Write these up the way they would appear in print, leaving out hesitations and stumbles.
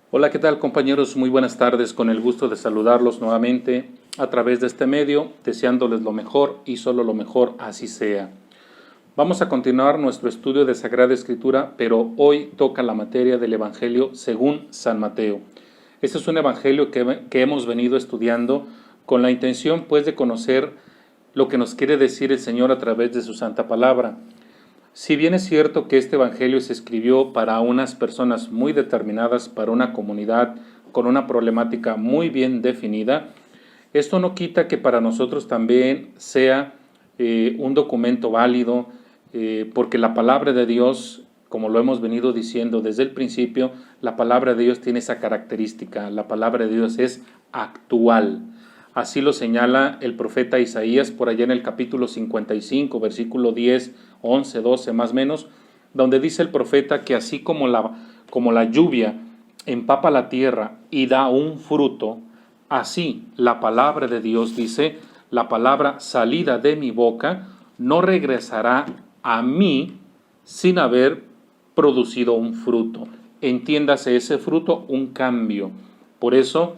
Hola, ¿qué tal, compañeros? Muy buenas tardes, con el gusto de saludarlos nuevamente a través de este medio, deseándoles lo mejor y solo lo mejor, así sea. Vamos a continuar nuestro estudio de Sagrada Escritura, pero hoy toca la materia del Evangelio según San Mateo. Este es un evangelio que hemos venido estudiando con la intención, pues, de conocer lo que nos quiere decir el Señor a través de su santa palabra. Si bien es cierto que este evangelio se escribió para unas personas muy determinadas, para una comunidad con una problemática muy bien definida, esto no quita que para nosotros también sea un documento válido, porque la palabra de Dios, como lo hemos venido diciendo desde el principio, la palabra de Dios tiene esa característica, la palabra de Dios es actual. Así lo señala el profeta Isaías por allá en el capítulo 55, versículo 10, 11, 12 más o menos, donde dice el profeta que así como la lluvia empapa la tierra y da un fruto, así la palabra de Dios dice, la palabra salida de mi boca no regresará a mí sin haber producido un fruto. Entiéndase ese fruto, un cambio. Por eso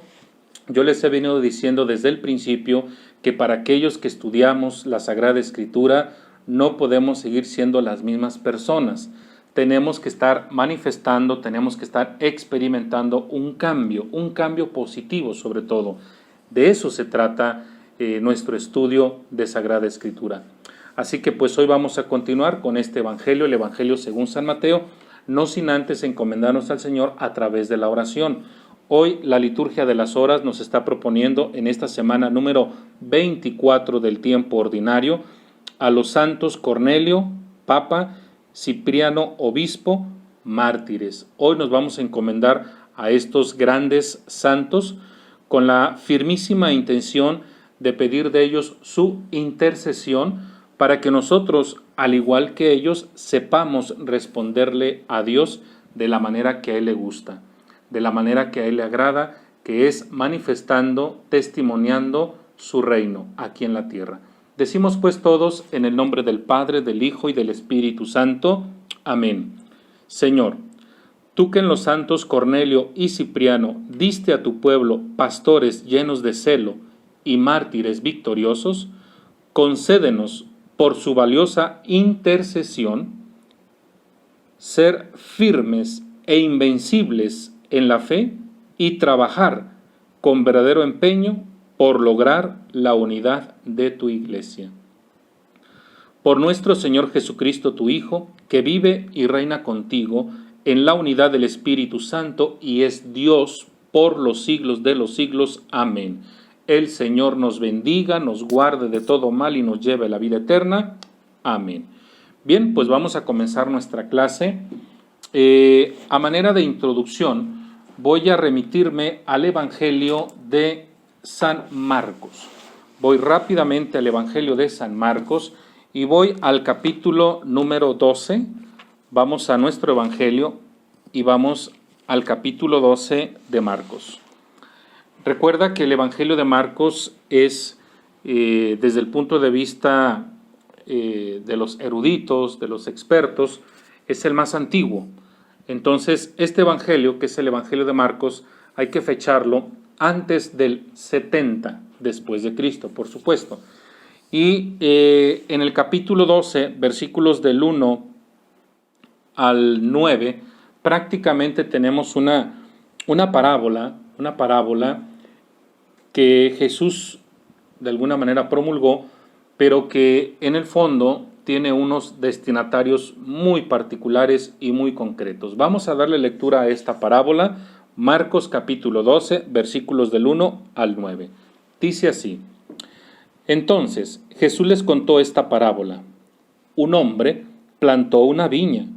yo les he venido diciendo desde el principio que para aquellos que estudiamos la Sagrada Escritura no podemos seguir siendo las mismas personas. Tenemos que estar manifestando, tenemos que estar experimentando un cambio positivo sobre todo. De eso se trata nuestro estudio de Sagrada Escritura. Así que pues hoy vamos a continuar con este Evangelio, el Evangelio según San Mateo, no sin antes encomendarnos al Señor a través de la oración. Hoy la liturgia de las horas nos está proponiendo en esta semana número 24 del tiempo ordinario a los santos Cornelio, Papa, Cipriano, Obispo, mártires. Hoy nos vamos a encomendar a estos grandes santos con la firmísima intención de pedir de ellos su intercesión para que nosotros, al igual que ellos, sepamos responderle a Dios de la manera que a Él le gusta, de la manera que a Él le agrada, que es manifestando, testimoniando su reino aquí en la tierra. Decimos pues todos en el nombre del Padre, del Hijo y del Espíritu Santo. Amén. Señor, tú que en los santos Cornelio y Cipriano diste a tu pueblo pastores llenos de celo y mártires victoriosos, concédenos por su valiosa intercesión ser firmes e invencibles en la fe y trabajar con verdadero empeño por lograr la unidad de tu iglesia. Por nuestro Señor Jesucristo, tu Hijo, que vive y reina contigo en la unidad del Espíritu Santo y es Dios por los siglos de los siglos. Amén. El Señor nos bendiga, nos guarde de todo mal y nos lleve a la vida eterna. Amén. Bien, pues vamos a comenzar nuestra clase. A manera de introducción, voy a remitirme al Evangelio de San Marcos. Voy rápidamente al Evangelio de San Marcos y voy al capítulo número 12. Vamos a nuestro Evangelio y vamos al capítulo 12 de Marcos. Recuerda que el Evangelio de Marcos es, desde el punto de vista de los eruditos, de los expertos, es el más antiguo. Entonces, este Evangelio, que es el Evangelio de Marcos, hay que fecharlo antes del 70 después de Cristo, por supuesto. Y en el capítulo 12, versículos del 1 al 9, prácticamente tenemos una parábola que Jesús de alguna manera promulgó, pero que en el fondo tiene unos destinatarios muy particulares y muy concretos. Vamos a darle lectura a esta parábola, Marcos capítulo 12, versículos del 1 al 9. Dice así: Entonces Jesús les contó esta parábola. Un hombre plantó una viña,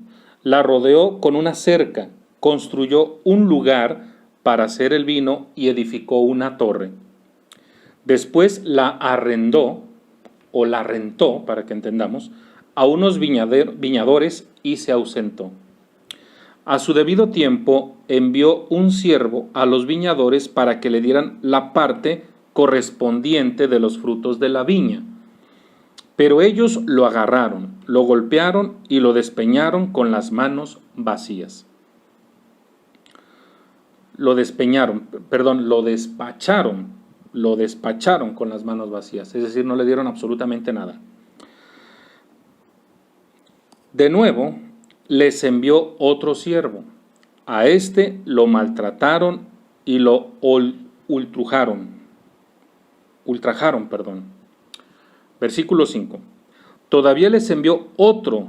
la rodeó con una cerca, construyó un lugar para hacer el vino y edificó una torre. Después la arrendó, o la rentó, para que entendamos, a unos viñadores y se ausentó. A su debido tiempo envió un siervo a los viñadores para que le dieran la parte correspondiente de los frutos de la viña. Pero ellos lo agarraron, lo golpearon y lo despeñaron con las manos vacías. lo despacharon con las manos vacías, es decir, no le dieron absolutamente nada. De nuevo, les envió otro siervo. A este lo maltrataron y lo ultrajaron. Versículo 5. Todavía les envió otro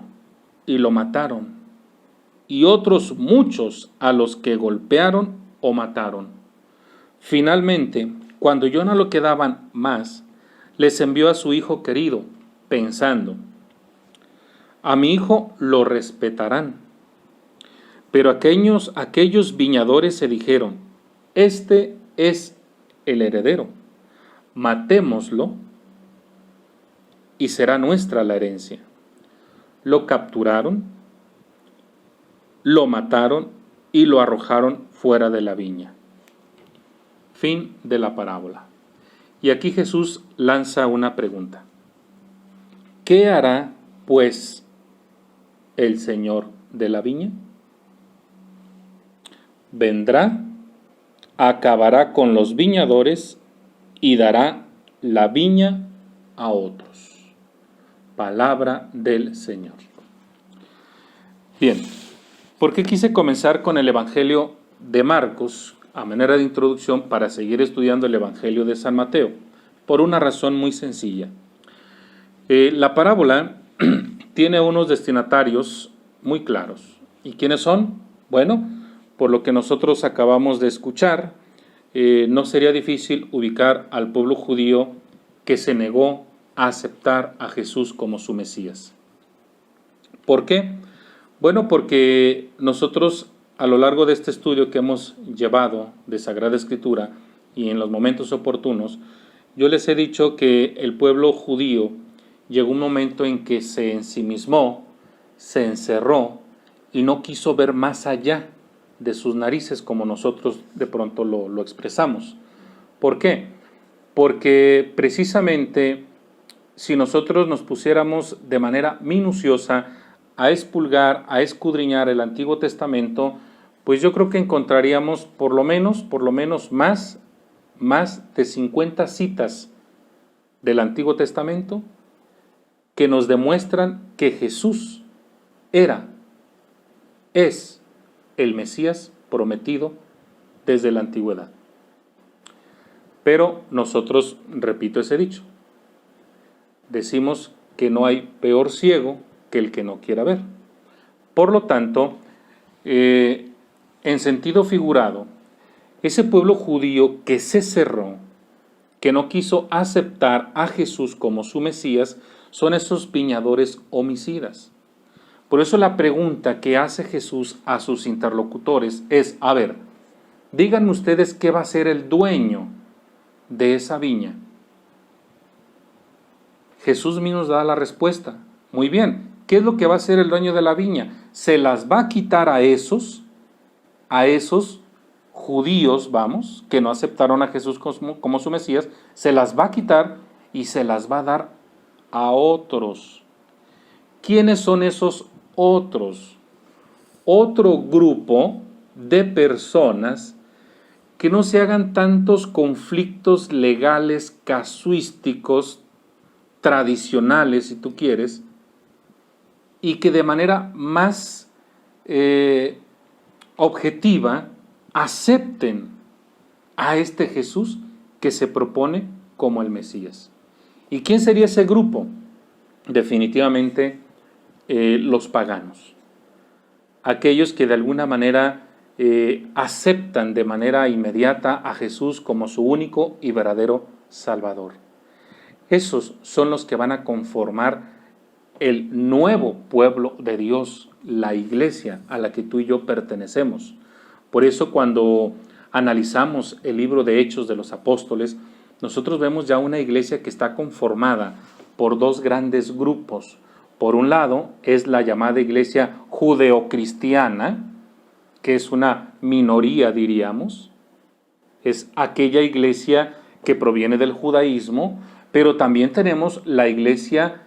y lo mataron, y otros muchos a los que golpearon o mataron. Finalmente, cuando ya no lo quedaban más, les envió a su hijo querido, pensando: a mi hijo lo respetarán. Pero aquellos viñadores se dijeron: este es el heredero, matémoslo y será nuestra la herencia. Lo capturaron, lo mataron y lo arrojaron fuera de la viña. Fin de la parábola. Y aquí Jesús lanza una pregunta: ¿qué hará, pues, el Señor de la viña? Vendrá, acabará con los viñadores y dará la viña a otros. Palabra del Señor. Bien, ¿por qué quise comenzar con el Evangelio de Marcos a manera de introducción para seguir estudiando el Evangelio de San Mateo? Por una razón muy sencilla. La parábola tiene unos destinatarios muy claros. ¿Y quiénes son? Bueno, por lo que nosotros acabamos de escuchar, no sería difícil ubicar al pueblo judío que se negó a aceptar a Jesús como su Mesías. ¿Por qué? Bueno, porque nosotros a lo largo de este estudio que hemos llevado de Sagrada Escritura y en los momentos oportunos, yo les he dicho que el pueblo judío llegó un momento en que se ensimismó, se encerró y no quiso ver más allá de sus narices, como nosotros de pronto lo expresamos. ¿Por qué? Porque precisamente si nosotros nos pusiéramos de manera minuciosa a expulgar, a escudriñar el Antiguo Testamento, pues yo creo que encontraríamos por lo menos más de 50 citas del Antiguo Testamento que nos demuestran que Jesús es el Mesías prometido desde la antigüedad. Pero nosotros, repito ese dicho, decimos que no hay peor ciego que el que no quiera ver. Por lo tanto, en sentido figurado, ese pueblo judío que se cerró, que no quiso aceptar a Jesús como su Mesías, son esos viñadores homicidas. Por eso la pregunta que hace Jesús a sus interlocutores es: a ver, díganme ustedes qué va a ser el dueño de esa viña. Jesús mismo nos da la respuesta. Muy bien, ¿qué es lo que va a hacer el dueño de la viña? Se las va a quitar a esos judíos, que no aceptaron a Jesús como su Mesías, se las va a quitar y se las va a dar a otros. ¿Quiénes son esos otros? Otro grupo de personas que no se hagan tantos conflictos legales, casuísticos, tradicionales, si tú quieres, y que de manera más objetiva acepten a este Jesús que se propone como el Mesías. ¿Y quién sería ese grupo? Definitivamente los paganos. Aquellos que de alguna manera aceptan de manera inmediata a Jesús como su único y verdadero Salvador. Esos son los que van a conformar el nuevo pueblo de Dios, la iglesia a la que tú y yo pertenecemos. Por eso cuando analizamos el libro de Hechos de los Apóstoles, nosotros vemos ya una iglesia que está conformada por dos grandes grupos. Por un lado es la llamada iglesia judeocristiana, que es una minoría, diríamos. Es aquella iglesia que proviene del judaísmo, pero también tenemos la iglesia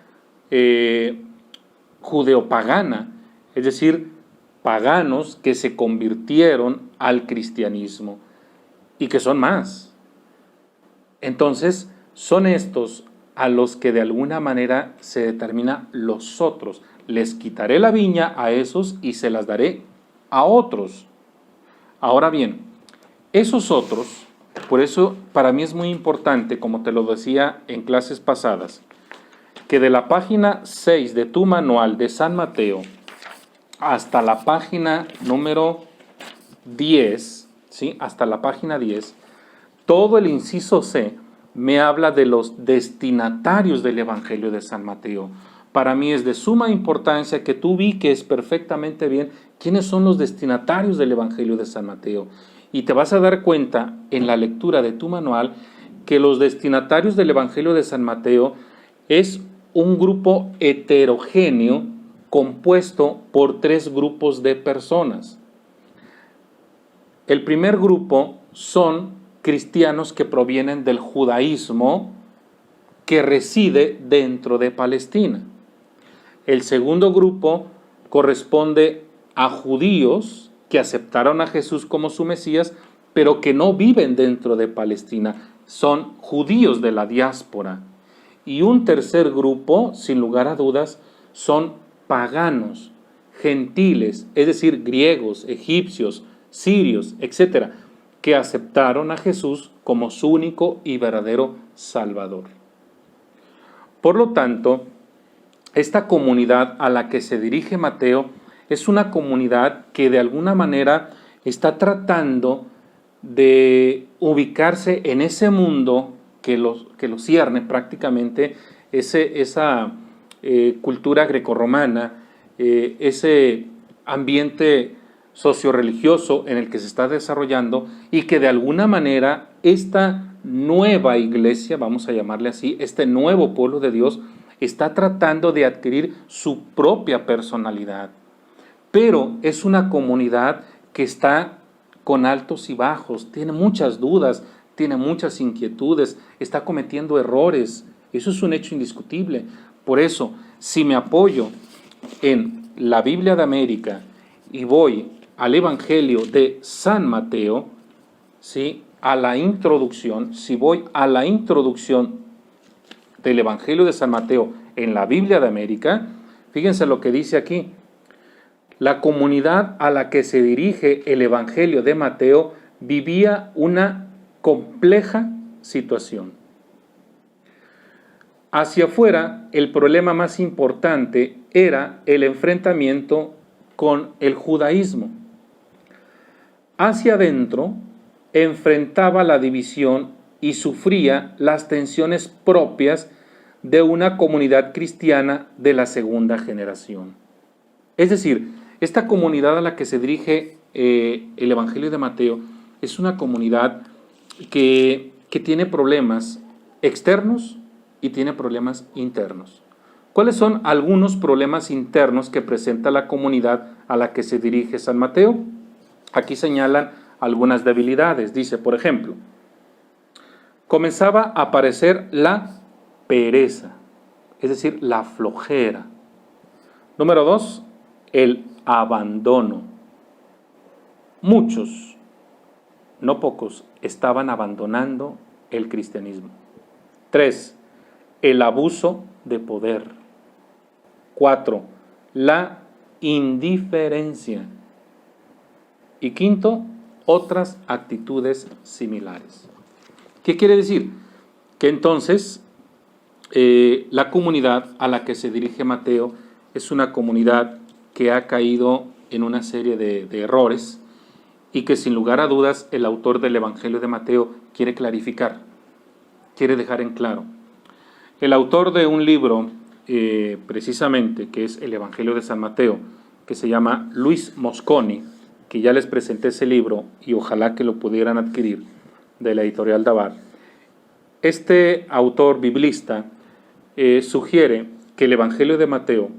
judeopagana, es decir, paganos que se convirtieron al cristianismo, y que son más. Entonces, son estos a los que de alguna manera se determina los otros. Les quitaré la viña a esos y se las daré a otros. Ahora bien, esos otros, por eso para mí es muy importante, como te lo decía en clases pasadas, que de la página 6 de tu manual de San Mateo hasta la página número 10, ¿sí? Hasta la página 10, todo el inciso C me habla de los destinatarios del Evangelio de San Mateo. Para mí es de suma importancia que tú ubiques perfectamente bien quiénes son los destinatarios del Evangelio de San Mateo. Y te vas a dar cuenta en la lectura de tu manual que los destinatarios del Evangelio de San Mateo es un grupo heterogéneo compuesto por 3 grupos de personas. El primer grupo son cristianos que provienen del judaísmo que reside dentro de Palestina. El segundo grupo corresponde a judíos que aceptaron a Jesús como su Mesías, pero que no viven dentro de Palestina. Son judíos de la diáspora. Y un tercer grupo, sin lugar a dudas, son paganos, gentiles, es decir, griegos, egipcios, sirios, etcétera, que aceptaron a Jesús como su único y verdadero Salvador. Por lo tanto, esta comunidad a la que se dirige Mateo es una comunidad que de alguna manera está tratando de ubicarse en ese mundo que los cierne prácticamente, esa cultura grecorromana, ese ambiente socio-religioso en el que se está desarrollando, y que de alguna manera esta nueva iglesia, vamos a llamarle así, este nuevo pueblo de Dios, está tratando de adquirir su propia personalidad. Pero es una comunidad que está con altos y bajos, tiene muchas dudas, tiene muchas inquietudes, está cometiendo errores. Eso es un hecho indiscutible. Por eso, si me apoyo en la Biblia de América y voy al Evangelio de San Mateo, ¿sí? A la introducción, si voy a la introducción del Evangelio de San Mateo en la Biblia de América, fíjense lo que dice aquí. La comunidad a la que se dirige el Evangelio de Mateo vivía una compleja situación. Hacia afuera, el problema más importante era el enfrentamiento con el judaísmo. Hacia adentro, enfrentaba la división y sufría las tensiones propias de una comunidad cristiana de la segunda generación. Es decir, esta comunidad a la que se dirige el Evangelio de Mateo es una comunidad que tiene problemas externos y tiene problemas internos. ¿Cuáles son algunos problemas internos que presenta la comunidad a la que se dirige San Mateo? Aquí señalan algunas debilidades. Dice, por ejemplo, comenzaba a aparecer la pereza, es decir, la flojera. Número 2, el abandono. Muchos, no pocos, estaban abandonando el cristianismo. 3, el abuso de poder. 4, la indiferencia. Y 5, otras actitudes similares. ¿Qué quiere decir? Que entonces la comunidad a la que se dirige Mateo es una comunidad que ha caído en una serie de errores y que sin lugar a dudas el autor del Evangelio de Mateo quiere clarificar, quiere dejar en claro. El autor de un libro precisamente que es el Evangelio de San Mateo, que se llama Luis Mosconi, que ya les presenté ese libro y ojalá que lo pudieran adquirir, de la editorial Dabar. Este autor biblista sugiere que el Evangelio de Mateo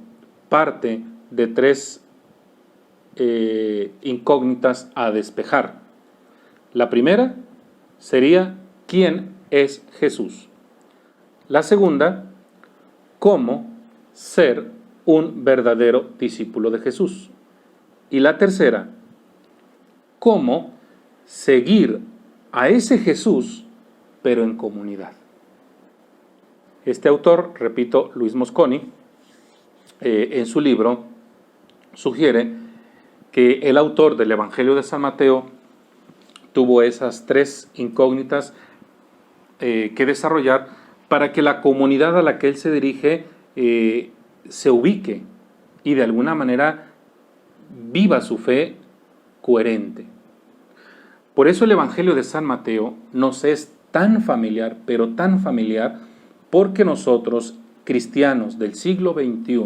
parte de 3 incógnitas a despejar. La primera sería ¿quién es Jesús? La segunda, ¿cómo ser un verdadero discípulo de Jesús? Y la tercera, cómo seguir a ese Jesús, pero en comunidad. Este autor, repito, Luis Mosconi, en su libro sugiere que el autor del Evangelio de San Mateo tuvo esas tres incógnitas que desarrollar para que la comunidad a la que él se dirige se ubique y de alguna manera viva su fe coherente. Por eso el Evangelio de San Mateo nos es tan familiar, pero tan familiar, porque nosotros, cristianos del siglo XXI,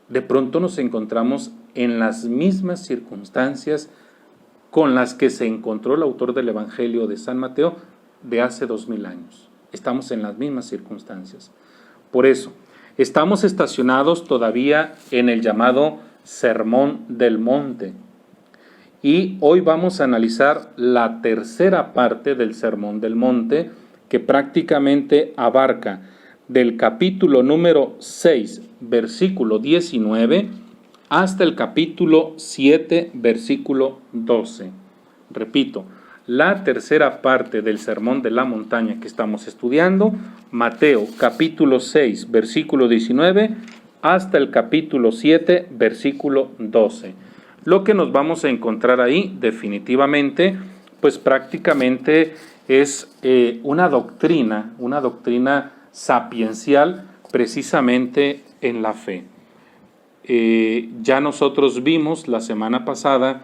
de pronto nos encontramos en las mismas circunstancias con las que se encontró el autor del Evangelio de San Mateo de hace 2000 años. Estamos en las mismas circunstancias. Por eso, estamos estacionados todavía en el llamado Sermón del Monte. Y hoy vamos a analizar la tercera parte del Sermón del Monte, que prácticamente abarca del capítulo número 6, versículo 19, hasta el capítulo 7, versículo 12. Repito, la tercera parte del Sermón de la Montaña que estamos estudiando, Mateo capítulo 6, versículo 19, hasta el capítulo 7, versículo 12. Lo que nos vamos a encontrar ahí definitivamente, pues prácticamente es una doctrina sapiencial precisamente en la fe. Ya nosotros vimos la semana pasada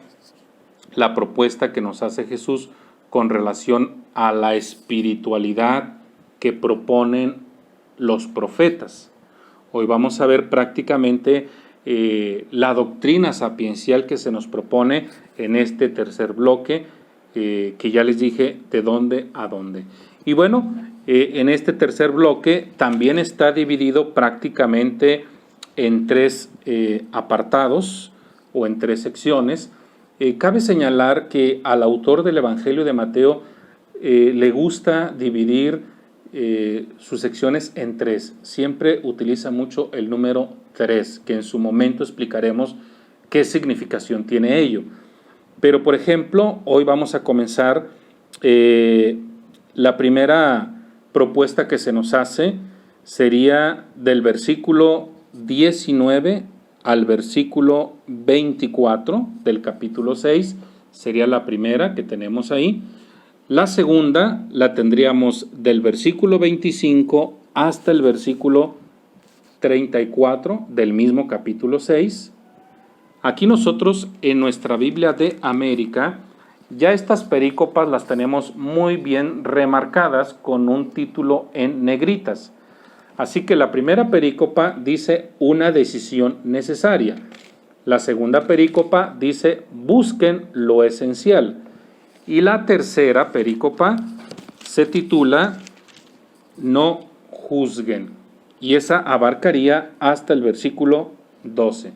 la propuesta que nos hace Jesús con relación a la espiritualidad que proponen los profetas. Hoy vamos a ver prácticamente la doctrina sapiencial que se nos propone en este tercer bloque, que ya les dije de dónde a dónde. Y bueno, en este tercer bloque también está dividido prácticamente en tres apartados o en tres secciones. Cabe señalar que al autor del Evangelio de Mateo le gusta dividir sus secciones en tres. Siempre utiliza mucho el número 3, que en su momento explicaremos qué significación tiene ello. Pero, por ejemplo, hoy vamos a comenzar la primera propuesta que se nos hace sería del versículo 19 al versículo 24 del capítulo 6, sería la primera que tenemos ahí. La segunda la tendríamos del versículo 25 hasta el versículo 34 del mismo capítulo 6. Aquí nosotros en nuestra Biblia de América ya estas perícopas las tenemos muy bien remarcadas con un título en negritas. Así que la primera perícopa dice una decisión necesaria. La segunda perícopa dice busquen lo esencial. Y la tercera perícopa se titula no juzguen. Y esa abarcaría hasta el versículo 12.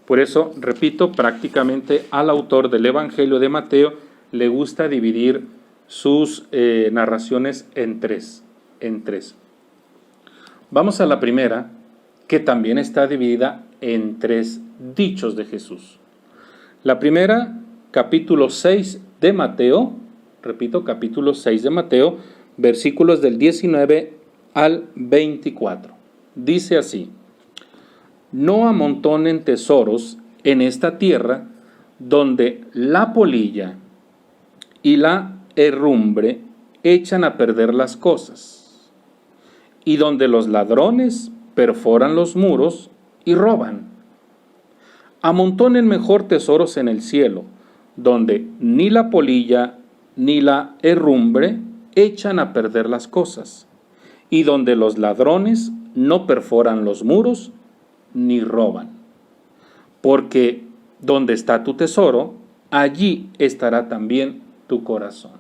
Por eso, repito, prácticamente al autor del Evangelio de Mateo le gusta dividir sus narraciones en tres. Vamos a la primera, que también está dividida en tres dichos de Jesús. La primera, capítulo 6 de Mateo, repito, capítulo 6 de Mateo, versículos del 19 al 24. Dice así: no amontonen tesoros en esta tierra, donde la polilla y la herrumbre echan a perder las cosas, y donde los ladrones perforan los muros y roban. Amontonen mejor tesoros en el cielo, donde ni la polilla ni la herrumbre echan a perder las cosas, y donde los ladrones no perforan los muros ni roban. Porque donde está tu tesoro, allí estará también tu corazón.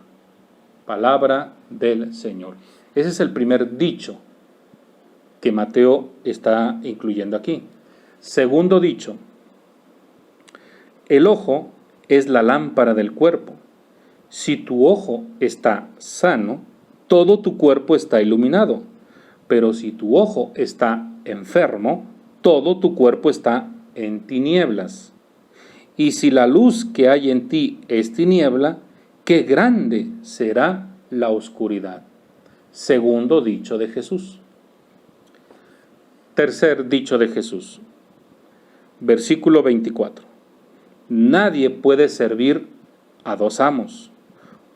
Palabra del Señor. Ese es el primer dicho que Mateo está incluyendo aquí. Segundo dicho: el ojo es la lámpara del cuerpo. Si tu ojo está sano, todo tu cuerpo está iluminado. Pero si tu ojo está enfermo, todo tu cuerpo está en tinieblas. Y si la luz que hay en ti es tiniebla, qué grande será la oscuridad. Segundo dicho de Jesús. Tercer dicho de Jesús. Versículo 24. Nadie puede servir a dos amos,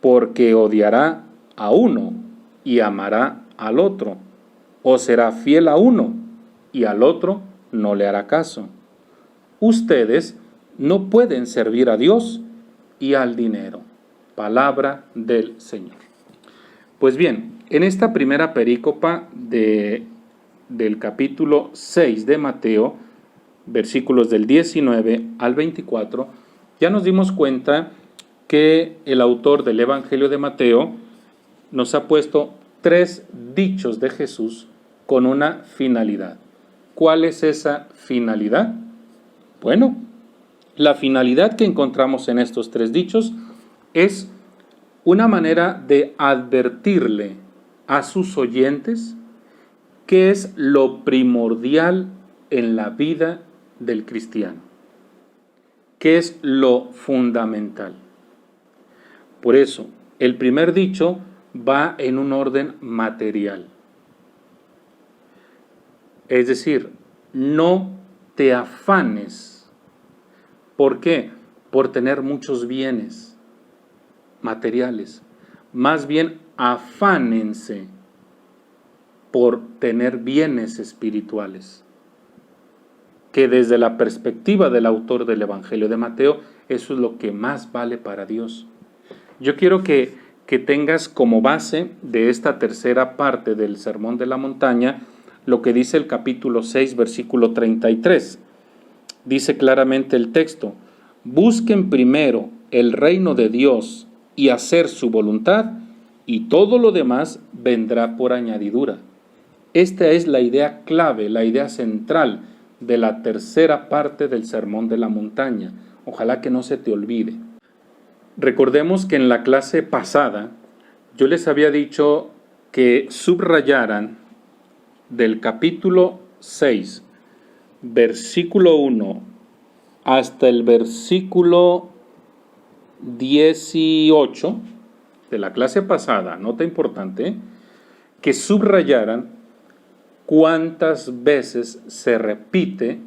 porque odiará a uno y amará al otro, o será fiel a uno y al otro no le hará caso. Ustedes no pueden servir a Dios y al dinero. Palabra del Señor. Pues bien, en esta primera perícopa del capítulo 6 de Mateo, versículos del 19 al 24, ya nos dimos cuenta que el autor del Evangelio de Mateo nos ha puesto 3 dichos de Jesús con una finalidad. ¿Cuál es esa finalidad? Bueno, la finalidad que encontramos en estos 3 dichos es una manera de advertirle a sus oyentes qué es lo primordial en la vida del cristiano, qué es lo fundamental. Por eso, el primer dicho va en un orden material. Es decir, no te afanes. ¿Por qué? Por tener muchos bienes materiales. Más bien, afánense por tener bienes espirituales. Que desde la perspectiva del autor del Evangelio de Mateo, eso es lo que más vale para Dios. Yo quiero que tengas como base de esta tercera parte del Sermón de la Montaña lo que dice el capítulo 6, versículo 33. Dice claramente el texto: busquen primero el reino de Dios y hacer su voluntad, y todo lo demás vendrá por añadidura. Esta es la idea clave, la idea central de la tercera parte del Sermón de la Montaña. Ojalá que no se te olvide. Recordemos que en la clase pasada yo les había dicho que subrayaran del capítulo 6, versículo 1 hasta el versículo 18 de la clase pasada, nota importante, que subrayaran cuántas veces se repite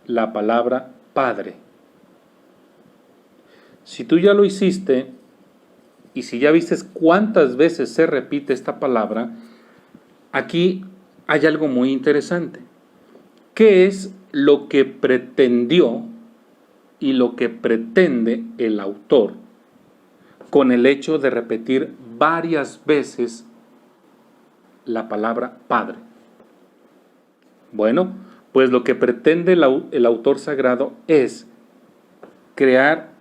la palabra Padre. Si tú ya lo hiciste y si ya viste cuántas veces se repite esta palabra, aquí hay algo muy interesante. ¿Qué es lo que pretendió y lo que pretende el autor con el hecho de repetir varias veces la palabra Padre? Bueno, pues lo que pretende el autor sagrado es crear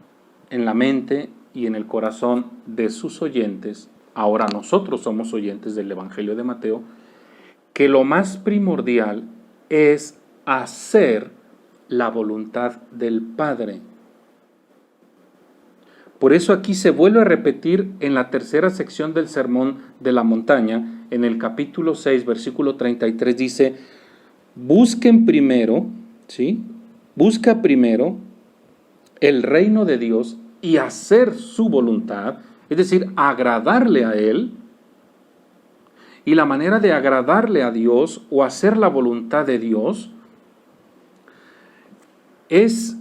en la mente y en el corazón de sus oyentes, ahora nosotros somos oyentes del Evangelio de Mateo, que lo más primordial es hacer la voluntad del Padre. Por eso aquí se vuelve a repetir en la tercera sección del Sermón de la Montaña, en el capítulo 6, versículo 33, dice: busquen primero, ¿sí? Busca primero el reino de Dios y hacer su voluntad, es decir, agradarle a Él. Y la manera de agradarle a Dios o hacer la voluntad de Dios es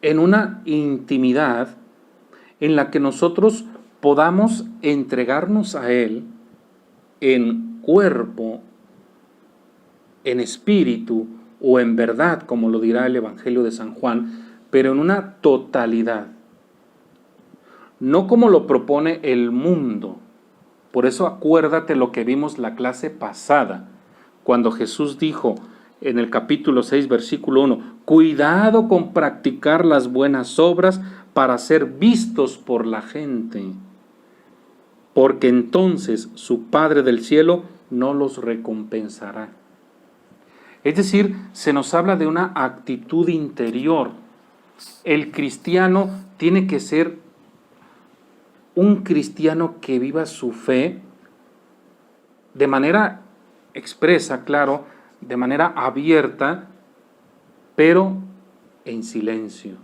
en una intimidad en la que nosotros podamos entregarnos a Él en cuerpo, en espíritu o en verdad, como lo dirá el Evangelio de San Juan, pero en una totalidad. No como lo propone el mundo. Por eso acuérdate lo que vimos la clase pasada, cuando Jesús dijo en el capítulo 6, versículo 1, cuidado con practicar las buenas obras para ser vistos por la gente, porque entonces su Padre del cielo no los recompensará. Es decir, se nos habla de una actitud interior. El cristiano tiene que ser un cristiano que viva su fe de manera expresa, claro, de manera abierta, pero en silencio.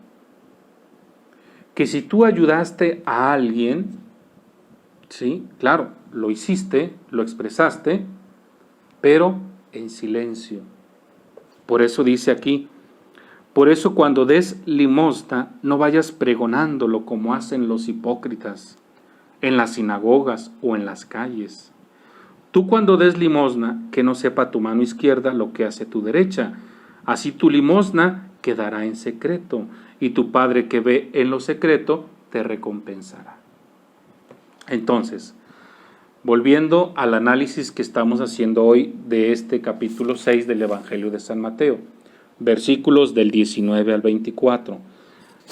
que si tú ayudaste a alguien, sí, claro, lo hiciste, lo expresaste, pero en silencio. Por eso dice aquí, por eso cuando des limosna, no vayas pregonándolo como hacen los hipócritas en las sinagogas o en las calles. Tú cuando des limosna, que no sepa tu mano izquierda lo que hace tu derecha. Así tu limosna quedará en secreto, y tu Padre que ve en lo secreto te recompensará. Entonces, volviendo al análisis que estamos haciendo hoy de este capítulo 6 del Evangelio de San Mateo, versículos del 19 al 24.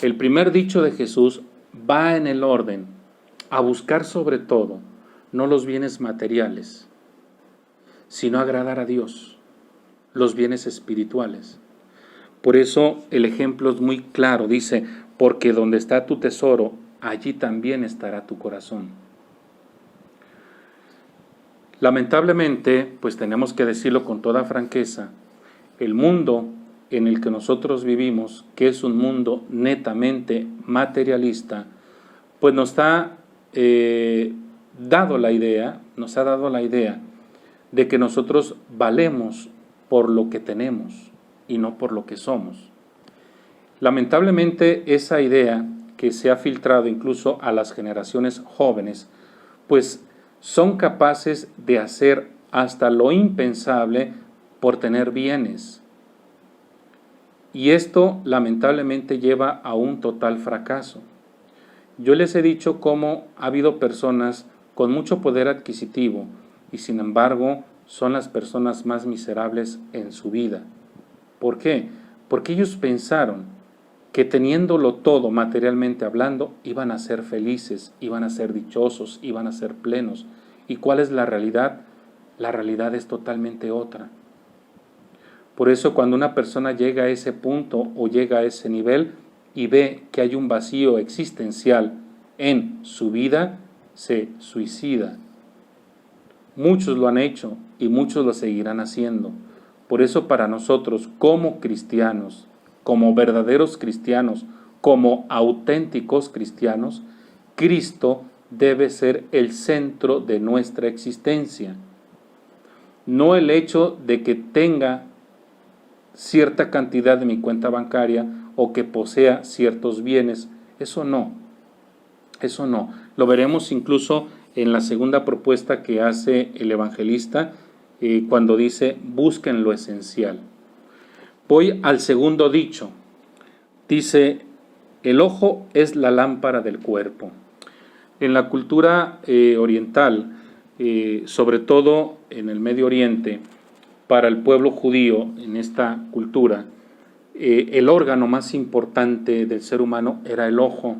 El primer dicho de Jesús va en el orden a buscar sobre todo no los bienes materiales, sino agradar a Dios, los bienes espirituales. Por eso el ejemplo es muy claro, dice, porque donde está tu tesoro, allí también estará tu corazón. Lamentablemente, pues tenemos que decirlo con toda franqueza, el mundo en el que nosotros vivimos, que es un mundo netamente materialista, pues nos ha dado la idea de que nosotros valemos por lo que tenemos y no por lo que somos. Lamentablemente esa idea que se ha filtrado incluso a las generaciones jóvenes, pues son capaces de hacer hasta lo impensable por tener bienes. Y esto lamentablemente lleva a un total fracaso. Yo les he dicho cómo ha habido personas con mucho poder adquisitivo y sin embargo son las personas más miserables en su vida. ¿Por qué? Porque ellos pensaron que teniéndolo todo materialmente hablando iban a ser felices, iban a ser dichosos, iban a ser plenos. ¿Y cuál es la realidad? La realidad es totalmente otra. Por eso cuando una persona llega a ese punto o llega a ese nivel y ve que hay un vacío existencial en su vida, se suicida. Muchos lo han hecho y muchos lo seguirán haciendo. Por eso para nosotros como cristianos, como verdaderos cristianos, como auténticos cristianos, Cristo debe ser el centro de nuestra existencia. No el hecho de que tenga cierta cantidad de mi cuenta bancaria o que posea ciertos bienes, eso no. Lo veremos incluso en la segunda propuesta que hace el evangelista cuando dice, busquen lo esencial. Voy al segundo dicho. Dice, el ojo es la lámpara del cuerpo. En la cultura oriental, sobre todo en el Medio Oriente, para el pueblo judío, en esta cultura, el órgano más importante del ser humano era el ojo.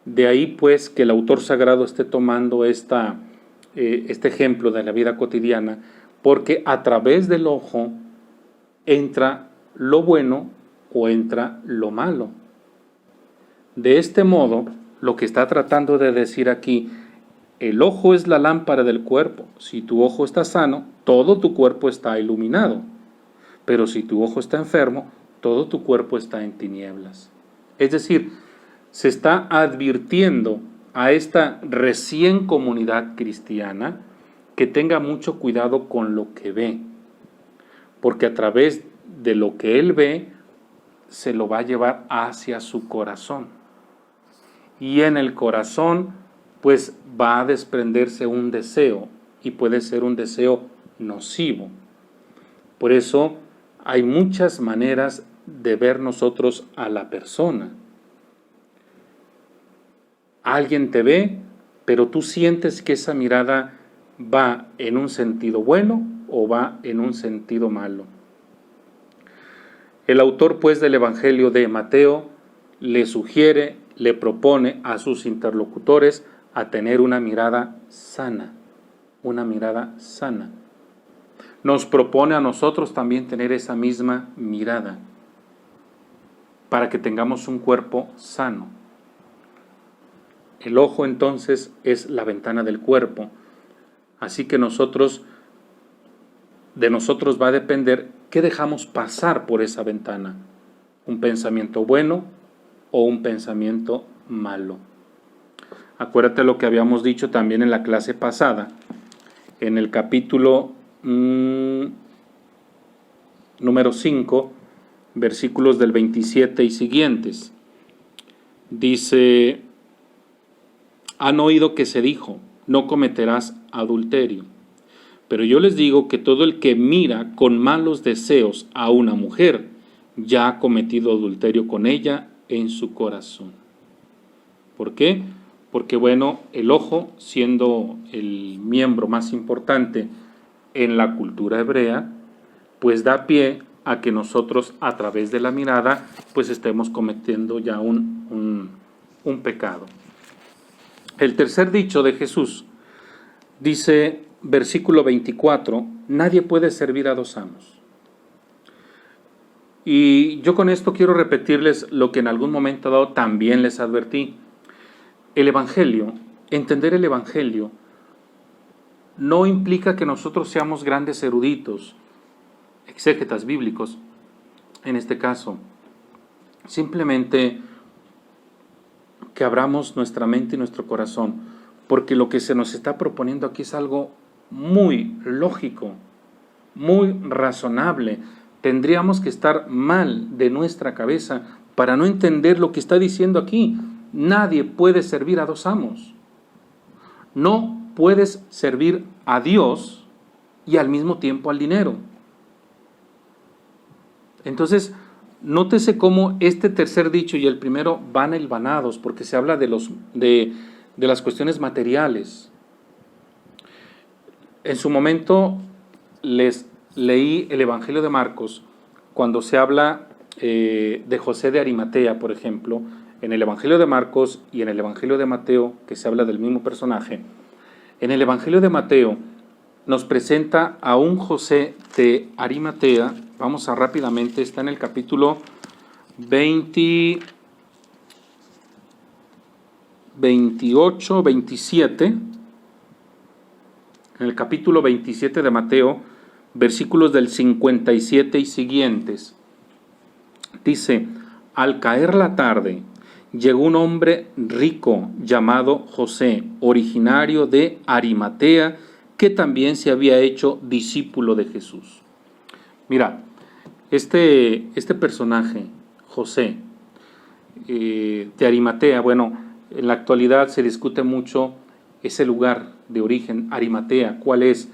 De ahí pues que el autor sagrado esté tomando este ejemplo de la vida cotidiana, porque a través del ojo entra lo bueno o entra lo malo. De este modo, lo que está tratando de decir aquí, el ojo es la lámpara del cuerpo. Si tu ojo está sano, todo tu cuerpo está iluminado. Pero si tu ojo está enfermo, todo tu cuerpo está en tinieblas. Es decir, se está advirtiendo a esta recién comunidad cristiana que tenga mucho cuidado con lo que ve, porque a través de lo que él ve, se lo va a llevar hacia su corazón. Y en el corazón, pues va a desprenderse un deseo, y puede ser un deseo nocivo. Por eso hay muchas maneras de ver nosotros a la persona. Alguien te ve, pero tú sientes que esa mirada va en un sentido bueno o va en un sentido malo. El autor pues del Evangelio de Mateo le sugiere, le propone a sus interlocutores a tener una mirada sana, una mirada sana. Nos propone a nosotros también tener esa misma mirada para que tengamos un cuerpo sano. El ojo entonces es la ventana del cuerpo, así que de nosotros va a depender qué dejamos pasar por esa ventana, un pensamiento bueno o un pensamiento malo. Acuérdate lo que habíamos dicho también en la clase pasada, en el capítulo número 5, versículos del 27 y siguientes. Dice: han oído que se dijo, no cometerás adulterio. Pero yo les digo que todo el que mira con malos deseos a una mujer, ya ha cometido adulterio con ella en su corazón. ¿Por qué? Porque bueno, el ojo, siendo el miembro más importante en la cultura hebrea, pues da pie a que nosotros a través de la mirada pues estemos cometiendo ya un pecado. El tercer dicho de Jesús dice, versículo 24, nadie puede servir a dos amos. Y yo con esto quiero repetirles lo que en algún momento dado también les advertí. El Evangelio, entender el Evangelio, no implica que nosotros seamos grandes eruditos, exégetas bíblicos, en este caso. Simplemente que abramos nuestra mente y nuestro corazón, porque lo que se nos está proponiendo aquí es algo muy lógico, muy razonable. Tendríamos que estar mal de nuestra cabeza para no entender lo que está diciendo aquí. Nadie puede servir a dos amos. No puedes servir a Dios y al mismo tiempo al dinero. Entonces, nótese cómo este tercer dicho y el primero van hilvanados, porque se habla de las cuestiones materiales. En su momento les leí el Evangelio de Marcos, cuando se habla de José de Arimatea, por ejemplo, en el Evangelio de Marcos y en el Evangelio de Mateo, que se habla del mismo personaje. En el Evangelio de Mateo nos presenta a un José de Arimatea. Vamos a rápidamente, está en el capítulo 28, 27, en el capítulo 27 de Mateo, versículos del 57 y siguientes. Dice, al caer la tarde, llegó un hombre rico llamado José, originario de Arimatea, que también se había hecho discípulo de Jesús. Mira, este personaje, José, de Arimatea, bueno, en la actualidad se discute mucho ese lugar de origen, Arimatea. ¿Cuál es?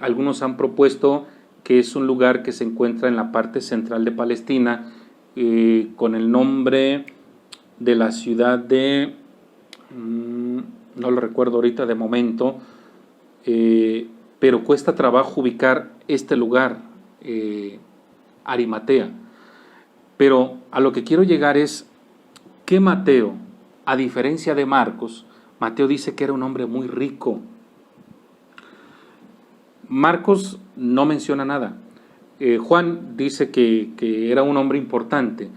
Algunos han propuesto que es un lugar que se encuentra en la parte central de Palestina, con el nombre de la ciudad de, no lo recuerdo ahorita de momento, pero cuesta trabajo ubicar este lugar, Arimatea. Pero a lo que quiero llegar es que Mateo, a diferencia de Marcos, Mateo dice que era un hombre muy rico. Marcos no menciona nada. Juan dice que era un hombre importante,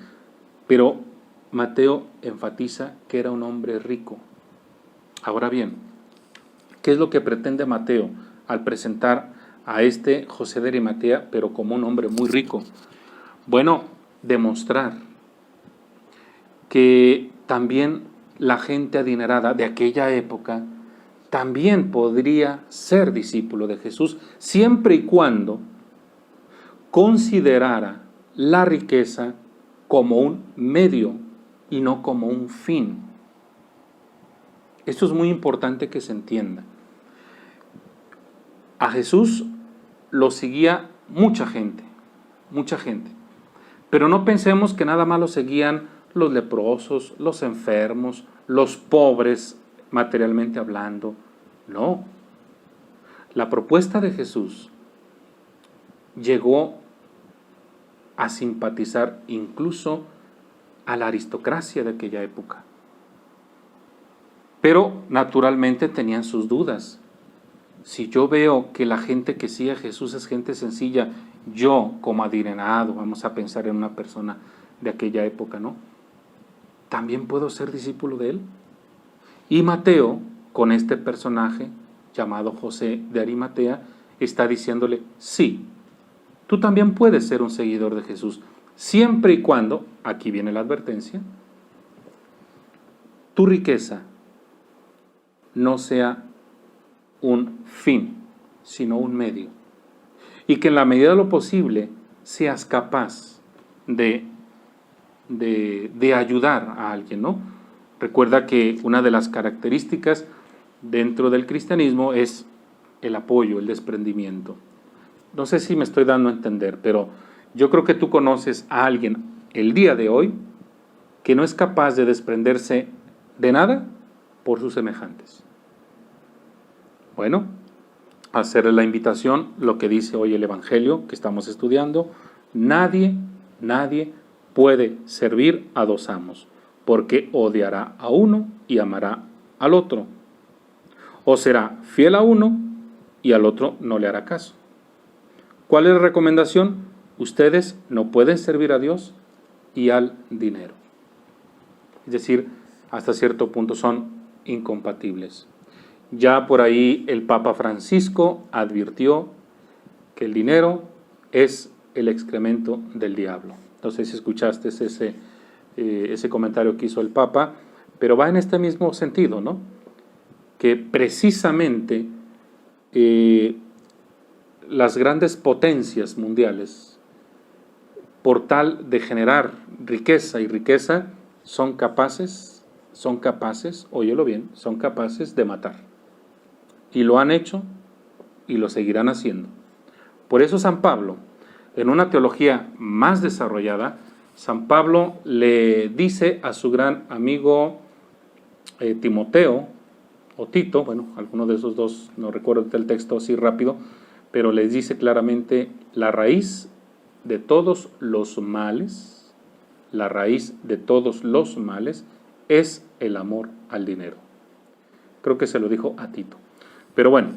pero Mateo enfatiza que era un hombre rico. Ahora bien, ¿qué es lo que pretende Mateo al presentar a este José de Arimatea, pero como un hombre muy rico? Bueno, demostrar que también la gente adinerada de aquella época también podría ser discípulo de Jesús, siempre y cuando considerara la riqueza como un medio y no como un fin. Esto es muy importante que se entienda. A Jesús lo seguía mucha gente, pero no pensemos que nada más lo seguían los leprosos, los enfermos, los pobres, materialmente hablando. No. La propuesta de Jesús llegó a simpatizar incluso a la aristocracia de aquella época. Pero naturalmente tenían sus dudas. Si yo veo que la gente que sigue a Jesús es gente sencilla, yo como adinerado, vamos a pensar en una persona de aquella época, ¿no? ¿También puedo ser discípulo de él? Y Mateo, con este personaje llamado José de Arimatea, está diciéndole, sí, tú también puedes ser un seguidor de Jesús, siempre y cuando, aquí viene la advertencia, tu riqueza no sea un fin, sino un medio. Y que en la medida de lo posible seas capaz de ayudar a alguien, ¿no? Recuerda que una de las características dentro del cristianismo es el apoyo, el desprendimiento. No sé si me estoy dando a entender, pero yo creo que tú conoces a alguien el día de hoy que no es capaz de desprenderse de nada por sus semejantes. Bueno, hacerle la invitación, lo que dice hoy el Evangelio que estamos estudiando: nadie puede servir a dos amos, porque odiará a uno y amará al otro, o será fiel a uno y al otro no le hará caso. ¿Cuál es la recomendación? Ustedes no pueden servir a Dios y al dinero. Es decir, hasta cierto punto son incompatibles. Ya por ahí el Papa Francisco advirtió que el dinero es el excremento del diablo. No sé si escuchaste ese comentario que hizo el Papa, pero va en este mismo sentido, ¿no? Que precisamente las grandes potencias mundiales, por tal de generar riqueza y riqueza, son capaces, óyelo bien, son capaces de matar. Y lo han hecho y lo seguirán haciendo. Por eso San Pablo, en una teología más desarrollada, San Pablo le dice a su gran amigo Timoteo, o Tito, bueno, alguno de esos dos, no recuerdo el texto así rápido, pero les dice claramente: la raíz de todos los males, es el amor al dinero. Creo que se lo dijo a Tito. Pero bueno,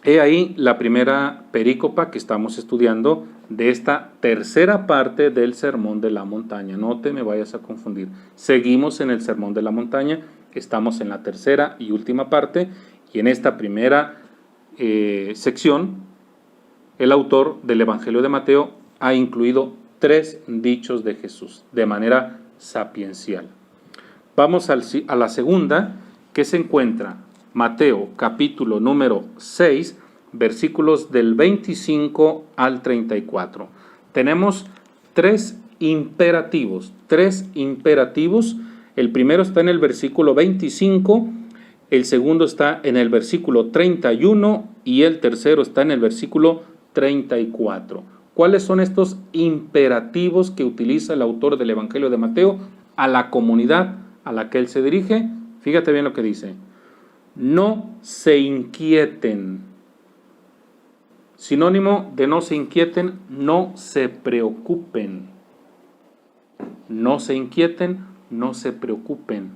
he ahí la primera perícopa que estamos estudiando de esta tercera parte del Sermón de la Montaña. No te me vayas a confundir. Seguimos en el Sermón de la Montaña, estamos en la tercera y última parte, y en esta primera sección, el autor del Evangelio de Mateo ha incluido 3 dichos de Jesús de manera sapiencial. Vamos a la segunda, que se encuentra Mateo capítulo número 6, versículos del 25 al 34. Tenemos 3 imperativos. El primero está en el versículo 25, el segundo está en el versículo 31 y el tercero está en el versículo 34. ¿Cuáles son estos imperativos que utiliza el autor del Evangelio de Mateo a la comunidad a la que él se dirige? Fíjate bien lo que dice: no se inquieten. Sinónimo de no se inquieten: no se preocupen. No se inquieten, no se preocupen.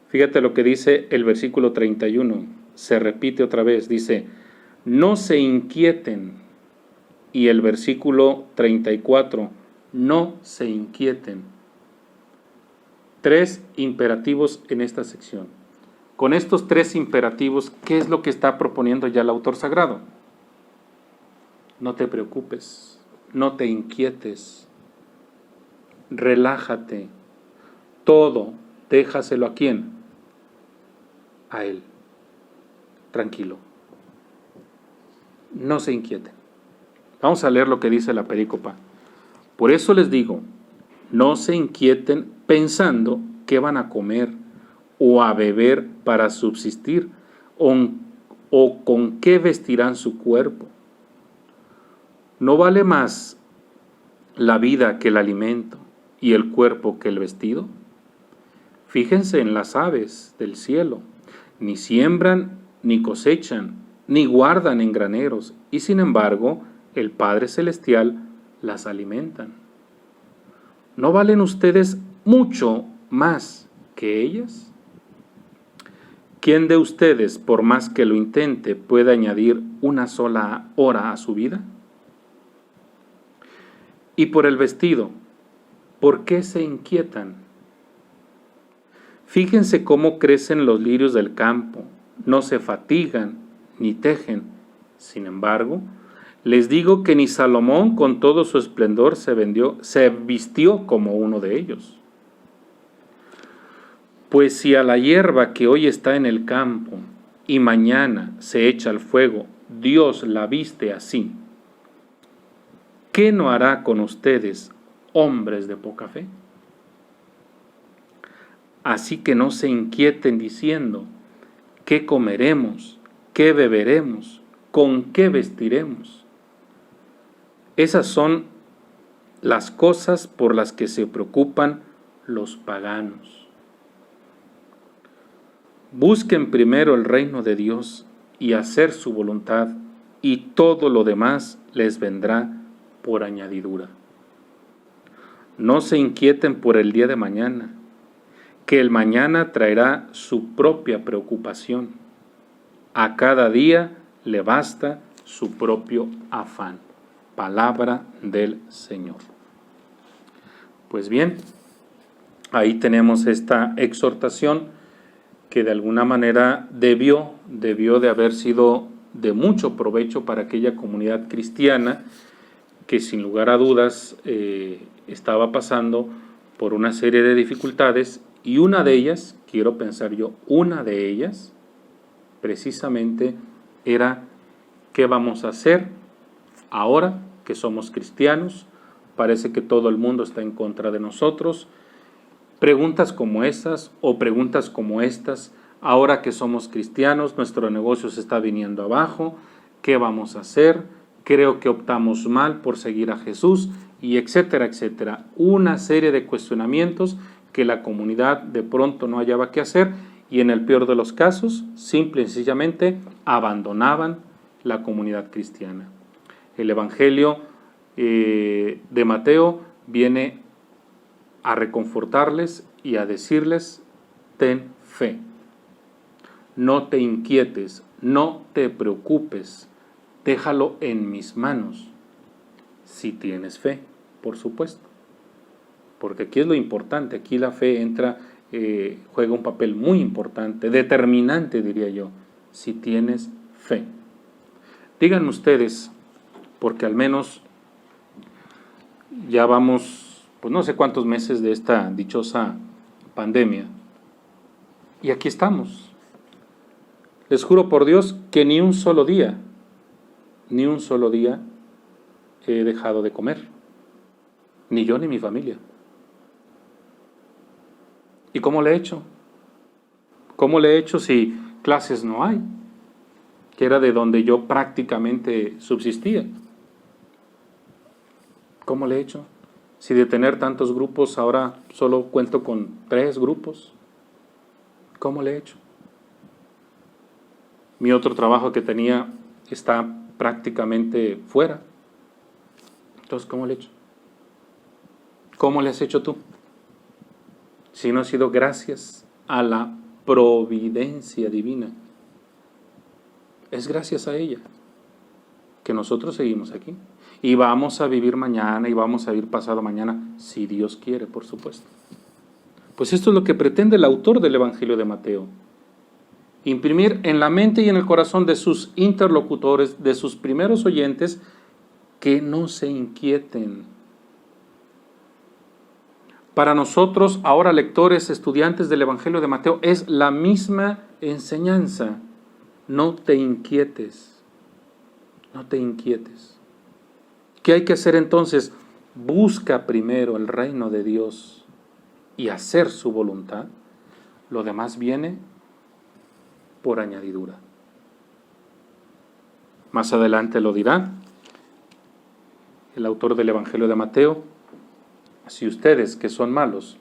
Fíjate lo que dice el versículo 31. Se repite otra vez, dice: no se inquieten. Y el versículo 34, no se inquieten. 3 imperativos en esta sección. Con estos 3 imperativos, ¿qué es lo que está proponiendo ya el autor sagrado? No te preocupes, no te inquietes, relájate, todo déjaselo ¿a quién? A él. Tranquilo. No se inquieten. Vamos a leer lo que dice la perícopa. Por eso les digo, no se inquieten pensando qué van a comer o a beber para subsistir, o con qué vestirán su cuerpo. ¿No vale más la vida que el alimento y el cuerpo que el vestido? Fíjense en las aves del cielo, ni siembran, ni cosechan, ni guardan en graneros, y sin embargo el Padre Celestial las alimenta. ¿No valen ustedes mucho más que ellas? ¿Quién de ustedes, por más que lo intente, puede añadir una sola hora a su vida? Y por el vestido, ¿por qué se inquietan? Fíjense cómo crecen los lirios del campo, no se fatigan ni tejen. Sin embargo, les digo que ni Salomón con todo su esplendor se vistió como uno de ellos. Pues si a la hierba que hoy está en el campo y mañana se echa al fuego, Dios la viste así, ¿qué no hará con ustedes, hombres de poca fe? Así que no se inquieten diciendo, ¿qué comeremos? ¿Qué beberemos? ¿Con qué vestiremos? Esas son las cosas por las que se preocupan los paganos. Busquen primero el reino de Dios y hacer su voluntad, y todo lo demás les vendrá por añadidura. No se inquieten por el día de mañana, que el mañana traerá su propia preocupación. A cada día le basta su propio afán. Palabra del Señor. Pues bien, ahí tenemos esta exhortación que de alguna manera debió de haber sido de mucho provecho para aquella comunidad cristiana que sin lugar a dudas estaba pasando por una serie de dificultades, y una de ellas, quiero pensar yo, una de ellas precisamente era: ¿qué vamos a hacer ahora que somos cristianos? Parece que todo el mundo está en contra de nosotros. Preguntas como esas o preguntas como estas: ahora que somos cristianos, nuestro negocio se está viniendo abajo, ¿qué vamos a hacer? Creo que optamos mal por seguir a Jesús, y etcétera, etcétera. Una serie de cuestionamientos que la comunidad de pronto no hallaba qué hacer, y en el peor de los casos, simple y sencillamente abandonaban la comunidad cristiana. El Evangelio de Mateo viene a reconfortarles y a decirles: ten fe, no te inquietes, no te preocupes, déjalo en mis manos, si tienes fe, por supuesto. Porque aquí es lo importante, aquí la fe entra, juega un papel muy importante, determinante diría yo, si tienes fe. Díganme ustedes, porque al menos ya vamos, pues no sé cuántos meses de esta dichosa pandemia, y aquí estamos. Les juro por Dios que ni un solo día he dejado de comer, ni yo ni mi familia. ¿Y cómo le he hecho? ¿Cómo le he hecho si clases no hay? Que era de donde yo prácticamente subsistía. ¿Cómo le he hecho? Si de tener tantos grupos ahora solo cuento con 3 grupos. ¿Cómo le he hecho? Mi otro trabajo que tenía está prácticamente fuera. Entonces, ¿cómo le he hecho? ¿Cómo le has hecho tú? Si no ha sido gracias a la providencia divina. Es gracias a ella que nosotros seguimos aquí. Y vamos a vivir mañana, y vamos a vivir pasado mañana, si Dios quiere, por supuesto. Pues esto es lo que pretende el autor del Evangelio de Mateo: imprimir en la mente y en el corazón de sus interlocutores, de sus primeros oyentes, que no se inquieten. Para nosotros, ahora lectores, estudiantes del Evangelio de Mateo, es la misma enseñanza. No te inquietes, no te inquietes. ¿Qué hay que hacer entonces? Busca primero el reino de Dios y hacer su voluntad. Lo demás viene por añadidura. Más adelante lo dirá el autor del Evangelio de Mateo: si ustedes, que son malos,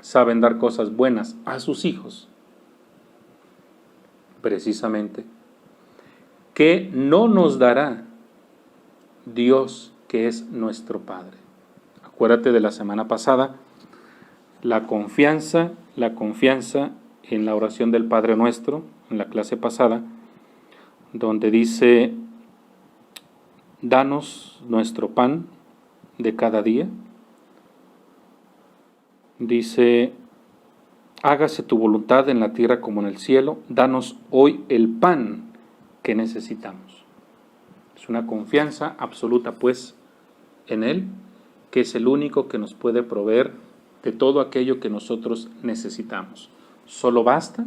saben dar cosas buenas a sus hijos, precisamente, ¿qué no nos dará Dios, que es nuestro Padre? Acuérdate de la semana pasada, la confianza en la oración del Padre Nuestro, en la clase pasada, donde dice: danos nuestro pan de cada día. Dice: hágase tu voluntad en la tierra como en el cielo, danos hoy el pan que necesitamos. Es una confianza absoluta, pues, en Él, que es el único que nos puede proveer de todo aquello que nosotros necesitamos. Solo basta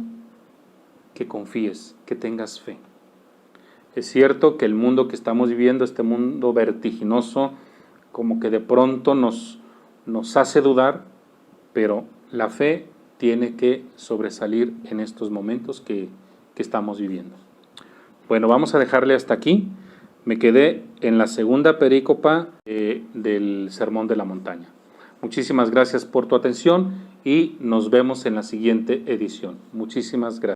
que confíes, que tengas fe. Es cierto que el mundo que estamos viviendo, este mundo vertiginoso, como que de pronto nos hace dudar, pero la fe tiene que sobresalir en estos momentos que estamos viviendo. Bueno, vamos a dejarle hasta aquí. Me quedé en la segunda perícopa del Sermón de la Montaña. Muchísimas gracias por tu atención y nos vemos en la siguiente edición. Muchísimas gracias.